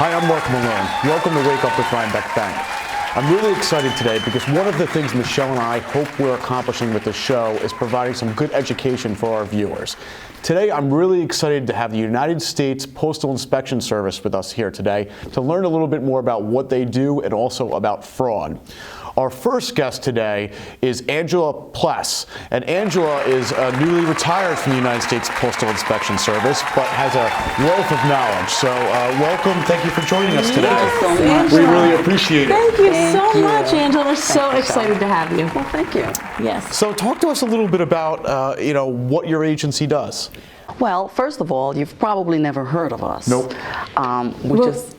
Hi, I'm Mark Malone. Welcome to Wake Up with Rhinebeck Bank. I'm really excited today because one of the things Michelle and I hope we're accomplishing with this show is providing some good education for our viewers. Today, I'm really excited to have the United States Postal Inspection Service with us here today to learn a little bit more about what they do and also about fraud. Our first guest today is Angela Pless, and Angela is newly retired from the United States Postal Inspection Service, but has a wealth of knowledge. So welcome, thank you for joining us today. Yes, we really appreciate it. Thank you so much, Angela. We're so excited to have you. Well, thank you. Yes. So talk to us a little bit about what your agency does. Well, first of all, you've probably never heard of us. Nope.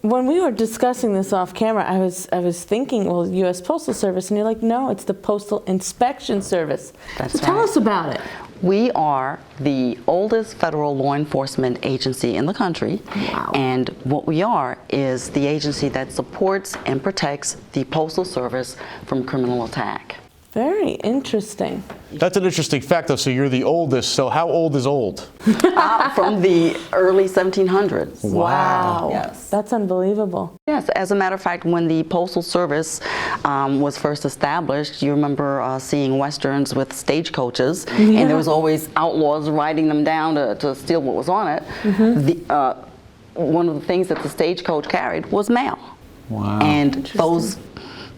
When we were discussing this off camera, I was thinking, well, U.S. Postal Service, and you're like, no, it's the Postal Inspection Service. That's so tell right. us about it. We are the oldest federal law enforcement agency in the country. Wow. And what we are is the agency that supports and protects the Postal Service from criminal attack. Very interesting. That's an interesting fact, though. So you're the oldest. So how old is old? From the early 1700s. Wow. Yes. That's unbelievable. Yes, as a matter of fact, when the Postal Service was first established, you remember seeing westerns with stagecoaches, and there was always outlaws riding them down to steal what was on it. One of the things that the stagecoach carried was mail. Wow. And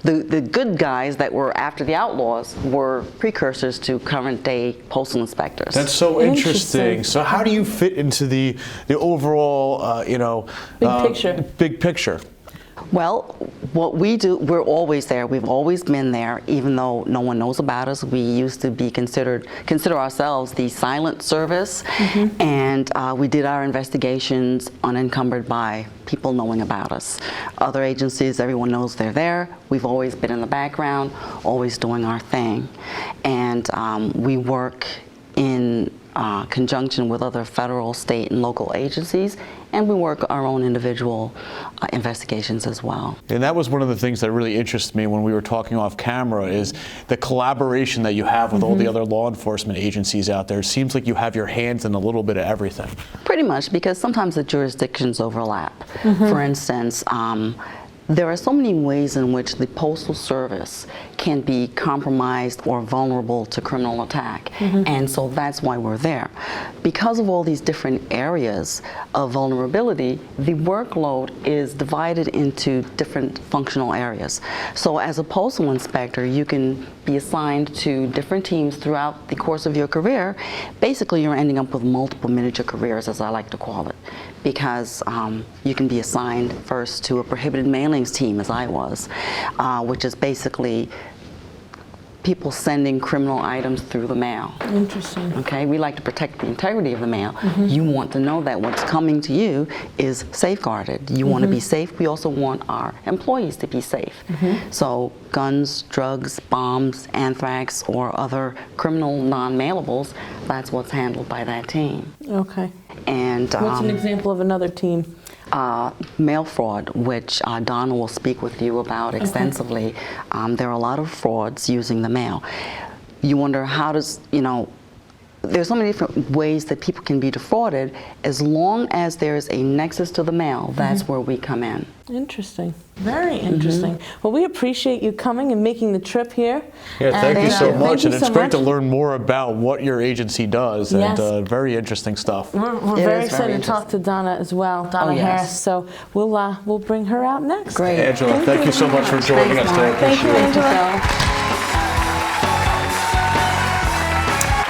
the good guys that were after the outlaws were precursors to current day postal inspectors. That's so interesting. So how do you fit into the overall, big picture? Well, what we do, we're always there. We've always been there, even though no one knows about us. We used to be consider ourselves the silent service, and we did our investigations unencumbered by people knowing about us. Other agencies, everyone knows they're there. We've always been in the background, always doing our thing, and we work in conjunction with other federal, state, and local agencies, and we work our own individual investigations as well. And that was one of the things that really interested me when we were talking off camera is the collaboration that you have with all the other law enforcement agencies out there. It seems like you have your hands in a little bit of everything. Pretty much, because sometimes the jurisdictions overlap. For instance, there are so many ways in which the Postal Service can be compromised or vulnerable to criminal attack, and so that's why we're there. Because of all these different areas of vulnerability, the workload is divided into different functional areas. So as a postal inspector, you can be assigned to different teams throughout the course of your career. Basically, you're ending up with multiple miniature careers, as I like to call it, because you can be assigned first to a prohibited mailings team, as I was, which is basically people sending criminal items through the mail. Interesting. Okay, we like to protect the integrity of the mail. You want to know that what's coming to you is safeguarded. You want to be safe. We also want our employees to be safe. So guns, drugs, bombs, anthrax, or other criminal non-mailables, that's what's handled by that team. Okay. And what's an example of another team? Mail fraud, which Donna will speak with you about extensively. There are a lot of frauds using the mail. You wonder how does, there's so many different ways that people can be defrauded. As long as there's a nexus to the mail, that's where we come in. Interesting. Very interesting. Well, we appreciate you coming and making the trip here. Yeah, thank you so much. And it's great to much. learn more about what your agency does, and very interesting stuff. We're very excited to talk to Donna as well, Donna Harris. So we'll bring her out next. Great. Angela, thank you so much for joining us today. Thank you, Angela.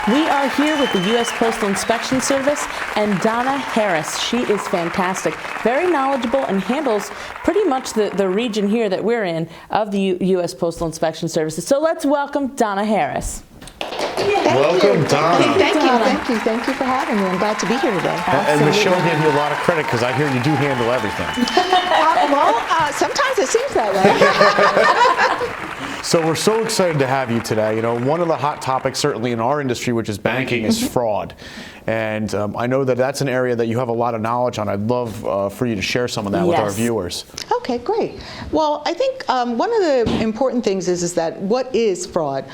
We are here with the U.S. Postal Inspection Service and Donna Harris. She is fantastic, very knowledgeable, and handles pretty much the region here that we're in of the U.S. Postal Inspection Services. So let's welcome Donna Harris. Welcome, Donna. Thank you for having me. I'm glad to be here today. And Michelle gave you a lot of credit because I hear you do handle everything. Sometimes it seems that way. So we're so excited to have you today. One of the hot topics certainly in our industry, which is banking, is fraud. And I know that that's an area that you have a lot of knowledge on. I'd love for you to share some of that with our Yes. viewers. Okay, great. Well, I think one of the important things is that what is fraud?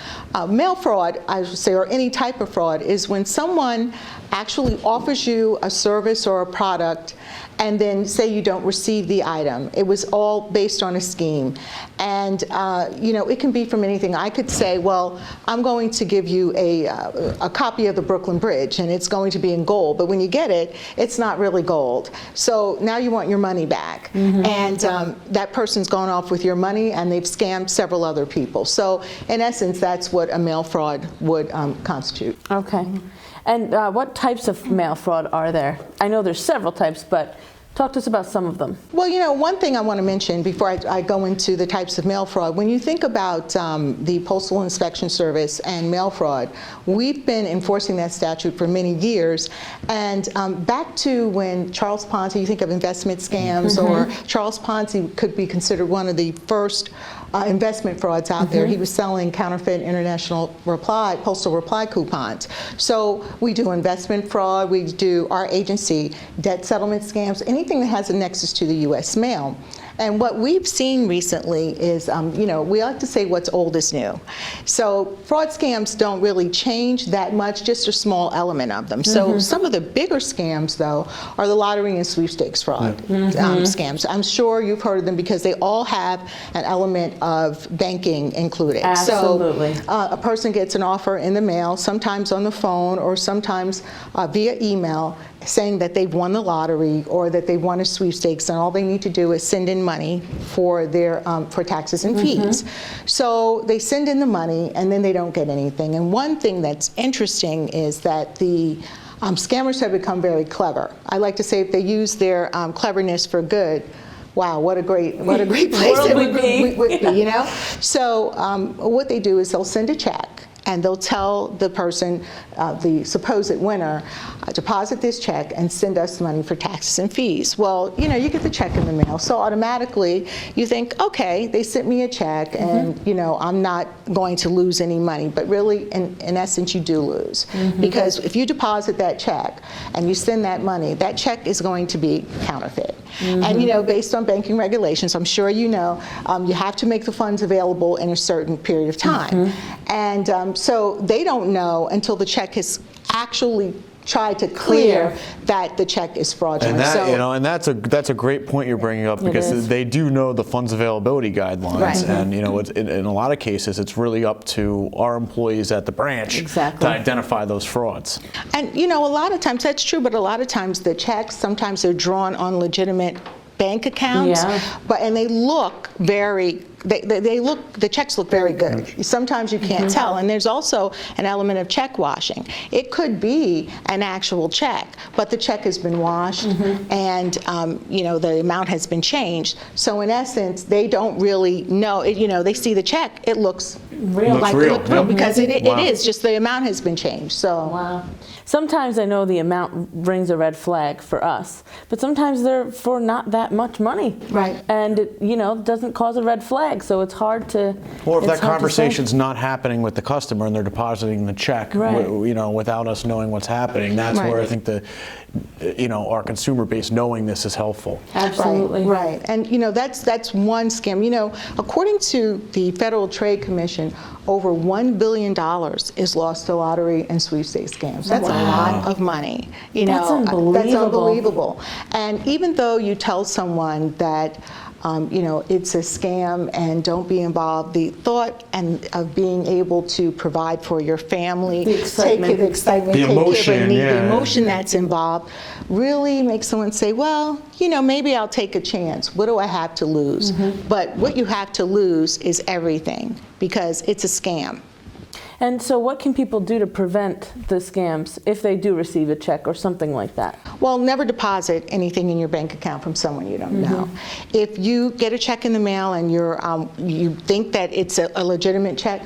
Mail fraud, I should say, or any type of fraud, is when someone actually offers you a service or a product and then say you don't receive the item. It was all based on a scheme. And you know, it can be from anything. I could say, well, I'm going to give you a copy of the Brooklyn Bridge, and it's going to be in gold, but when you get it, it's not really gold. So now you want your money back. And that person's gone off with your money, and they've scammed several other people. So in essence, that's what a mail fraud would constitute. Okay. And what types of mail fraud are there? I know there's several types, but talk to us about some of them. Well, you know, one thing I want to mention before I go into the types of mail fraud, when you think about the Postal Inspection Service and mail fraud, we've been enforcing that statute for many years. And back to when Charles Ponzi, you think of investment scams, or Charles Ponzi could be considered one of the first investment frauds out there. He was selling counterfeit international postal reply coupons. So we do investment fraud, we do our agency, debt settlement scams, anything that has a nexus to the U.S. mail. And what we've seen recently is, you know, we like to say what's old is new. So fraud scams don't really change that much, just a small element of them. So some of the bigger scams, though, are the lottery and sweepstakes fraud scams. I'm sure you've heard of them because they all have an element of banking included. Absolutely. So a person gets an offer in the mail, sometimes on the phone or sometimes via email, saying that they've won the lottery or that they've won a sweepstakes, and all they need to do is send in money for their for taxes and fees. So they send in the money and then they don't get anything. And one thing that's interesting is that the scammers have become very clever. I like to say if they use their cleverness for good, wow, what a great place it would be, you know? So what they do is they'll send a check, and they'll tell the person, the supposed winner, deposit this check and send us money for taxes and fees. Well, you know, you get the check in the mail, so automatically you think, okay, they sent me a check, and you know, I'm not going to lose any money. But really, in essence, you do lose, because if you deposit that check and you send that money, that check is going to be counterfeit. And you know, based on banking regulations, I'm sure you know, you have to make the funds available in a certain period of time. And so they don't know until the check has actually tried to clear that the check is fraudulent. And that, so, you know, and that's a great point you're bringing up, because they do know the funds availability guidelines, and you know, in a lot of cases, it's really up to our employees at the branch to identify those frauds. and you know, a lot of times that's true, but a lot of times the checks, sometimes they're drawn on legitimate bank accounts, and they look very. They look, the checks look very good. Sometimes you can't tell, and there's also an element of check washing. It could be an actual check, but the check has been washed, and you know, the amount has been changed. So in essence, they don't really know. You know, they see the check, it looks real, because it is just the amount has been changed. So sometimes I know the amount rings a red flag for us, but sometimes they're for not that much money, and it, you know, doesn't cause a red flag. So it's hard to. Or if that conversation's not happening with the customer and they're depositing the check, you know, without us knowing what's happening, that's where I think the, you know, our consumer base knowing this is helpful. Absolutely. Right. And you know, that's one scam. You know, according to the Federal Trade Commission, over $1 billion is lost to lottery and sweepstakes scams. That's a lot of money. You know, that's unbelievable. And even though you tell someone that you know, it's a scam and don't be involved, the thought of being able to provide for your family, the excitement, the emotion, the emotion that's involved, really makes someone say, well, you know, maybe I'll take a chance. What do I have to lose? But what you have to lose is everything, because it's a scam. And so what can people do to prevent the scams if they do receive a check or something like that? Well, never deposit anything in your bank account from someone you don't know. If you get a check in the mail and you think that it's a legitimate check,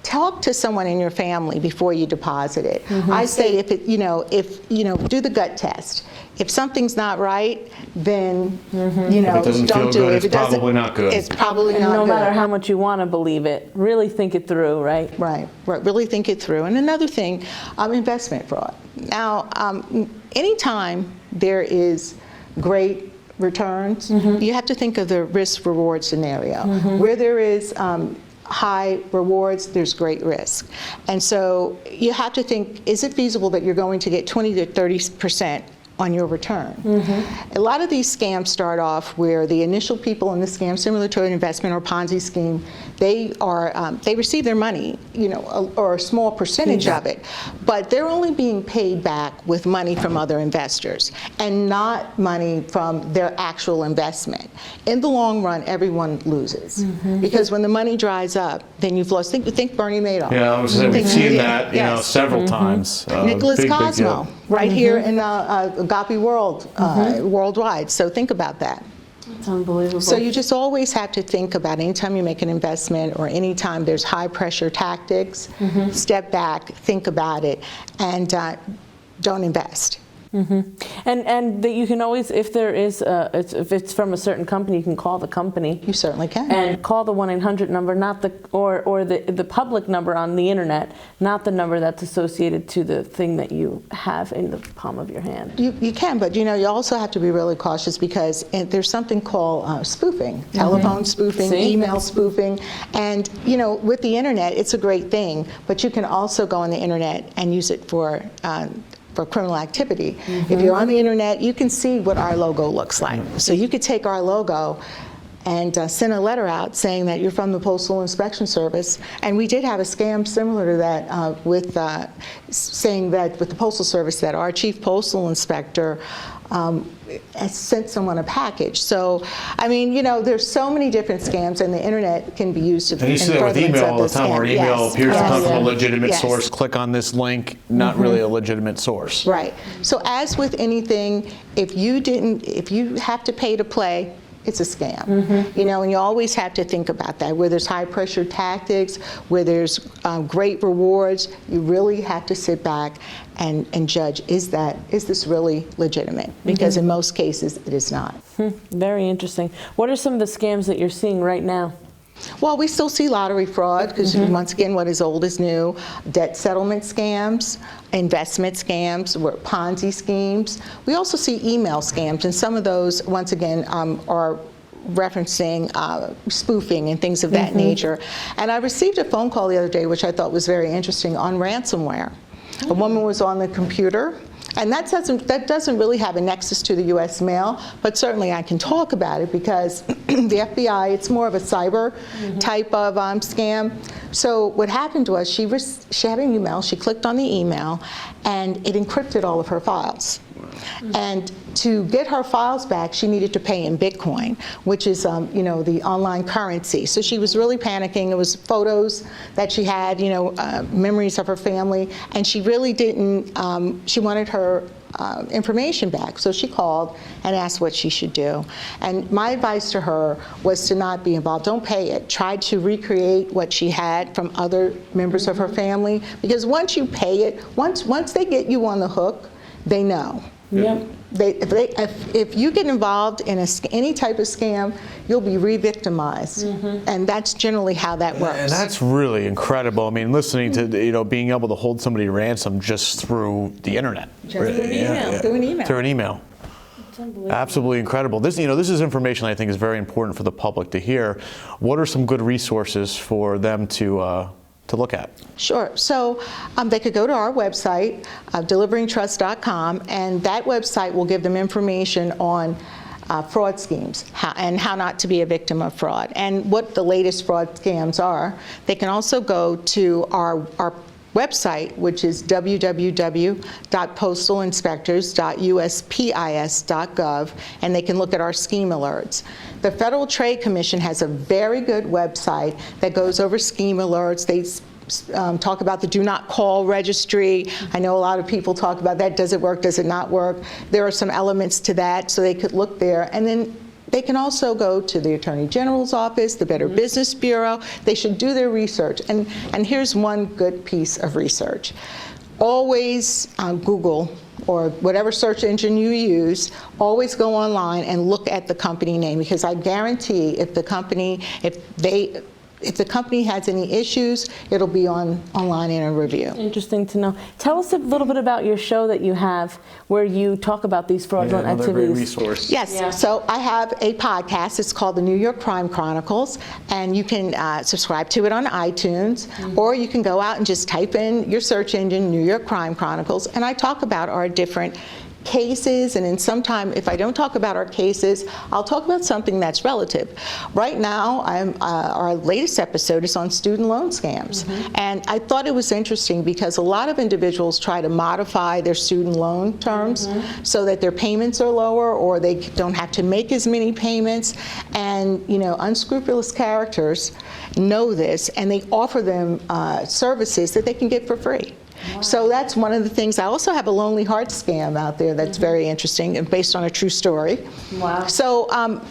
talk to someone in your family before you deposit it. I say if do the gut test. If something's not right, then If it doesn't don't feel do good, it. If it's probably not good. It's probably And not no good. matter how much you want to believe it, really think it through, right? Right. Really think it through. And another thing, investment fraud. Now, anytime there is great returns, you have to think of the risk-reward scenario. Where there is high rewards, there's great risk. And so you have to think, is it feasible that you're going to get 20 to 30% on your return? A lot of these scams start off where the initial people in the scam, similar to an investment or Ponzi scheme, they receive their money, or a small percentage of it, but they're only being paid back with money from other investors and not money from their actual investment. In the long run, everyone loses, because when the money dries up, then you've lost. Think Bernie Madoff. Yeah, I was saying, we've seen that, several times. Nicholas Big Cosmo, deal. right here in Agape World, worldwide. So think about that. It's unbelievable. So you just always have to think about anytime you make an investment or anytime there's high pressure tactics, step back, think about it, and don't invest. And that you can always, if there is, if it's from a certain company, you can call the company. You certainly can. And call the 1-800 number, not the or the public number on the internet, not the number that's associated to the thing that you have in the palm of your hand. You can, but you also have to be really cautious, because there's something called spoofing, telephone spoofing, email spoofing, and with the internet, it's a great thing, but you can also go on the internet and use it for criminal activity. If you're on the internet, you can see what our logo looks like. So you could take our logo and send a letter out saying that you're from the Postal Inspection Service. And we did have a scam similar to that with saying that with the Postal Service that our chief postal inspector sent someone a package. So, I mean, there's so many different scams, and the internet can be used to. And you see that with email all the time, where email appears to come from a legitimate source. Click on this link, not really a legitimate source. Right. So, as with anything, if you have to pay to play, it's a scam. And you always have to think about that. Where there's high pressure tactics, where there's great rewards, you really have to sit back and judge, is this really legitimate? Because in most cases, it is not. Very interesting. What are some of the scams that you're seeing right now? Well, we still see lottery fraud, because once again, what is old is new. Debt settlement scams, investment scams, Ponzi schemes. We also see email scams, and some of those, once again, are referencing spoofing and things of that nature. And I received a phone call the other day, which I thought was very interesting, on ransomware. A woman was on the computer, and that doesn't really have a nexus to the U.S. mail, but certainly I can talk about it, because the FBI, it's more of a cyber type of scam. So what happened was she had an email, she clicked on the email, and it encrypted all of her files. And to get her files back, she needed to pay in Bitcoin, which is, the online currency. So she was really panicking. It was photos that she had, memories of her family, and she really didn't. She wanted her information back. So she called and asked what she should do. And my advice to her was to not be involved. Don't pay it. Try to recreate what she had from other members of her family, because once you pay it, once they get you on the hook, they know. Yep. If you get involved in any type of scam, you'll be re-victimized, and that's generally how that works. And that's really incredible. I mean, listening to being able to hold somebody ransom just through the internet, Through an email. It's unbelievable. Absolutely incredible. This is information I think is very important for the public to hear. What are some good resources for them to look at? Sure. So they could go to our website, deliveringtrust.com, and that website will give them information on fraud schemes and how not to be a victim of fraud, and what the latest fraud scams are. They can also go to our website, which is www.postalinspectors.uspis.gov, and they can look at our scheme alerts. The Federal Trade Commission has a very good website that goes over scheme alerts. They talk about the do not call registry. I know a lot of people talk about that. Does it work? Does it not work? There are some elements to that, so they could look there. And then they can also go to the Attorney General's office, the Better Business Bureau. They should do their research. And here's one good piece of research. Always Google or whatever search engine you use, always go online and look at the company name, because I guarantee if the company has any issues, it'll be online in a review. Interesting to know. Tell us a little bit about your show that you have where you talk about these fraudulent Another great activities. resource. Yes, so I have a podcast. It's called the New York Crime Chronicles, and you can subscribe to it on iTunes, or you can go out and just type in your search engine, New York Crime Chronicles, and I talk about our different cases, and then sometime if I don't talk about our cases, I'll talk about something that's relative. Right now, our latest episode is on student loan scams, and I thought it was interesting because a lot of individuals try to modify their student loan terms so that their payments are lower or they don't have to make as many payments, and unscrupulous characters know this and they offer them services that they can get for free. Wow. So that's one of the things. I also have a Lonely Heart scam out there that's very interesting and based on a true story. Wow. So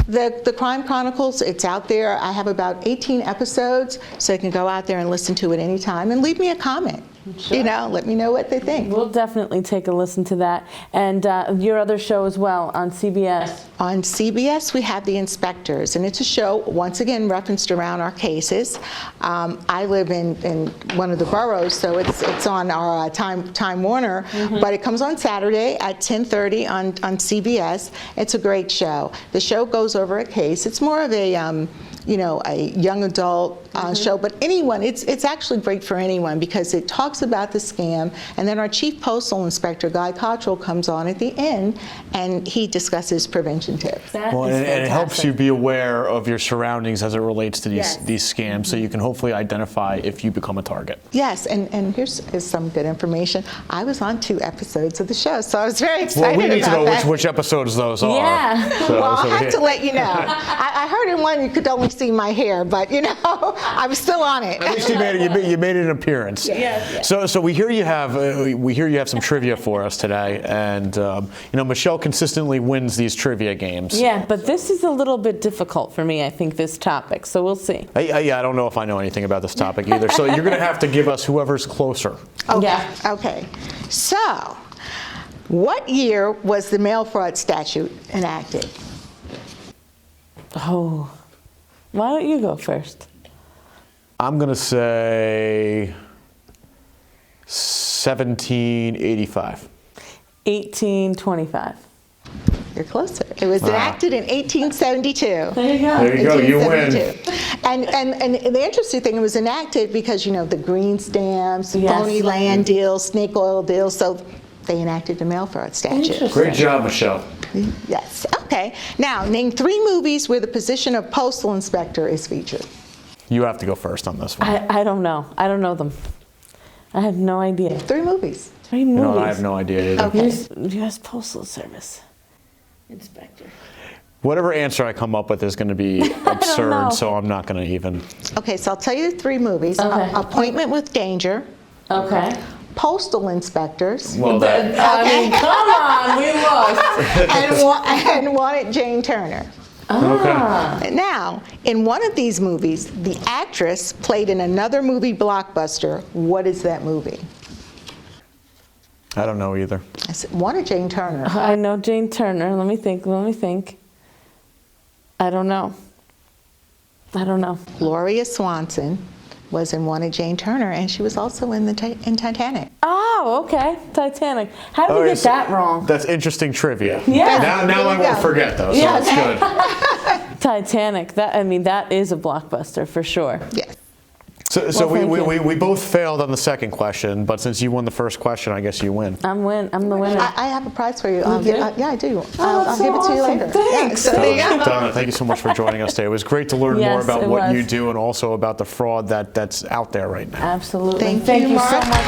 the Crime Chronicles, it's out there. I have about 18 episodes, so you can go out there and listen to it anytime and leave me a comment. Sure. Let me know what they think. We'll definitely take a listen to that. And your other show as well on CBS. On CBS, we have The Inspectors, and it's a show, once again, referenced around our cases. I live in one of the boroughs, so it's on our Time Warner, but it comes on Saturday at 10:30 on CBS. It's a great show. The show goes over a case. It's more of a young adult show, but anyone, it's actually great for anyone because it talks about the scam, and then our Chief Postal Inspector, Guy Cottrell, comes on at the end, and he discusses prevention tips. Well, and it helps you be aware of your surroundings as it relates to these scams, so you can hopefully identify if you become a target. Yes, and here's some good information. I was on 2 episodes of the show, so I was very excited about that. Well, we need to know which episodes those are. Yeah. So I'll have to let you know. I heard in one you could only see my hair, but I was still on it. At least you made an appearance. Yes. So we hear you have some trivia for us today, and Michelle consistently wins these trivia games. Yeah, but this is a little bit difficult for me, I think, this topic, so we'll see. I don't know if I know anything about this topic either, so you're going to have to give us whoever's closer. Okay. Yeah. Okay. So, what year was the mail fraud statute enacted? Oh, why don't you go first? I'm going to say 1785. 1825. You're closer. It was enacted in 1872. There you go. There you go. You win. And the interesting thing, it was enacted because, the green stamps, phony land deals, snake oil deals, so they enacted the mail fraud statute. Great job, Michelle. Yes. Okay. Now, name 3 movies where the position of postal inspector is featured. You have to go first on this one. I don't know. I don't know them. I have no idea. 3 movies. 3 movies. No, I have no idea either. Okay. U.S. Postal Service Inspector. Whatever answer I come up with is going to be know. absurd, so I'm not going to even. Okay, so I'll tell you the 3 movies. Okay. Appointment with Danger. Okay. Postal Inspectors. Well, I mean, come on, we lost. and Wanted Jane Turner. Okay. Now, in one of these movies, the actress played in another movie blockbuster. What is that movie? I don't know either. I said, Wanted Jane Turner. I know Jane Turner. Let me think. I don't know. Gloria Swanson was in Wanted Jane Turner, and she was also in in Titanic. Oh, okay. Titanic. How did we get that wrong? That's interesting trivia. Yeah. Now I won't forget those. So Yeah. that's good. Titanic. That is a blockbuster for sure. Yes. So Well, we both failed on the second question, but since you won the first question, I guess you win. I'm the winner. I have a prize for you. do? Yeah, I do. that's I'll so give it to you awesome. later. Thanks. Yeah, so there you go. Donna, thank you so much for joining us today. It was great to learn more Yes, about it what was. you do and also about the fraud that's out there right now. Absolutely. Thank Thank you, you so Mark. much.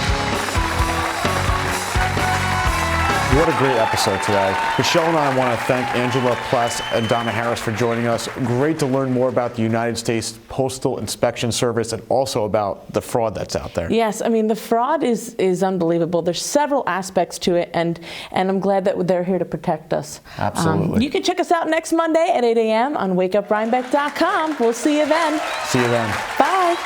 What a great episode today. Michelle and I want to thank Angela Pless and Donna Harris for joining us. Great to learn more about the United States Postal Inspection Service and also about the fraud that's out there. Yes, I mean, the fraud is unbelievable. There's several aspects to it, and I'm glad that they're here to protect us. Absolutely. You can check us out next Monday at 8 a.m. on wakeuprhinebeck.com. We'll see you then. See you then. Bye.